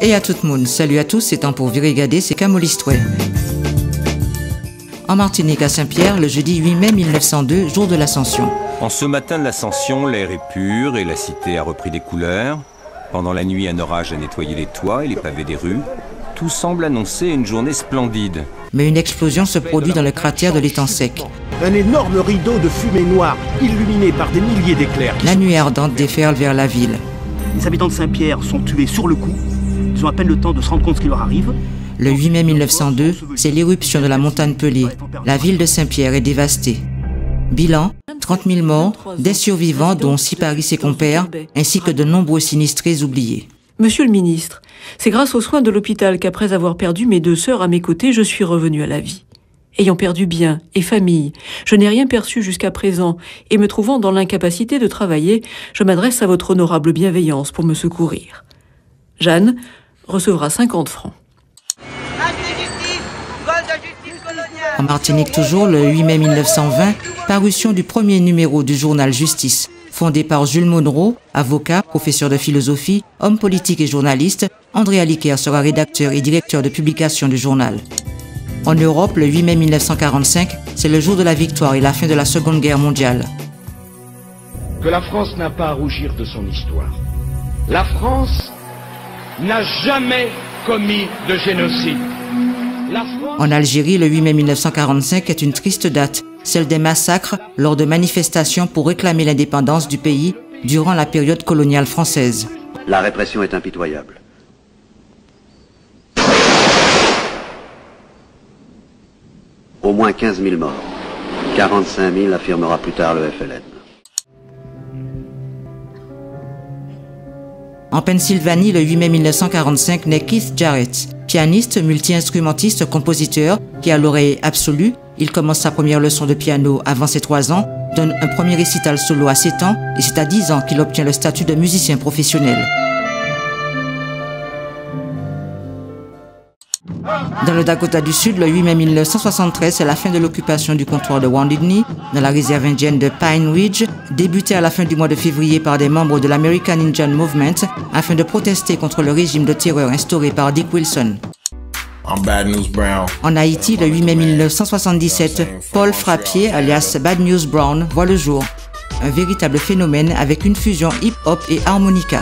Et à tout le monde, salut à tous, c'est temps pour regarder c'est Camolistoué. En Martinique à Saint-Pierre, le jeudi 8 mai 1902, jour de l'Ascension. En ce matin de l'Ascension, l'air est pur et la cité a repris des couleurs. Pendant la nuit, un orage a nettoyé les toits et les pavés des rues. Tout semble annoncer une journée splendide. Mais une explosion se produit dans le cratère de l'étang sec. Un énorme rideau de fumée noire, illuminé par des milliers d'éclairs. La nuée ardente déferle vers la ville. Les habitants de Saint-Pierre sont tués sur le coup. Ils ont à peine le temps de se rendre compte de ce qui leur arrive. Le 8 mai 1902, c'est l'éruption de la montagne Pelée. La ville de Saint-Pierre est dévastée. Bilan, 30 000 morts, des survivants dont Sipari ses compères, ainsi que de nombreux sinistrés oubliés. Monsieur le ministre, c'est grâce aux soins de l'hôpital qu'après avoir perdu mes 2 sœurs à mes côtés, je suis revenu à la vie. Ayant perdu biens et famille, je n'ai rien perçu jusqu'à présent et me trouvant dans l'incapacité de travailler, je m'adresse à votre honorable bienveillance pour me secourir. Jeanne recevra 50 francs. En Martinique toujours, le 8 mai 1920, parution du premier numéro du journal Justice, fondé par Jules Monroe, avocat, professeur de philosophie, homme politique et journaliste. André Aliker sera rédacteur et directeur de publication du journal. En Europe, le 8 mai 1945, c'est le jour de la victoire et la fin de la Seconde Guerre mondiale. Que la France n'a pas à rougir de son histoire. La France n'a jamais commis de génocide. En Algérie, le 8 mai 1945 est une triste date, celle des massacres lors de manifestations pour réclamer l'indépendance du pays durant la période coloniale française. La répression est impitoyable. Au moins 15 000 morts. 45 000 affirmera plus tard le FLN. En Pennsylvanie, le 8 mai 1945, naît Keith Jarrett, pianiste, multi-instrumentiste, compositeur, qui a l'oreille absolue. Il commence sa première leçon de piano avant ses 3 ans, donne un premier récital solo à 7 ans et c'est à 10 ans qu'il obtient le statut de musicien professionnel. Dans le Dakota du Sud, le 8 mai 1973, c'est la fin de l'occupation du comptoir de Wounded Knee dans la réserve indienne de Pine Ridge, débutée à la fin du mois de février par des membres de l'American Indian Movement afin de protester contre le régime de terreur instauré par Dick Wilson. En Haïti, le 8 mai 1977, Paul Frappier, alias Bad News Brown, voit le jour. Un véritable phénomène avec une fusion hip-hop et harmonica.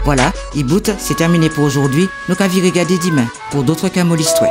Voilà, Ibout, c'est terminé pour aujourd'hui. Nous qu'à regarder demain pour d'autres Camolistoué.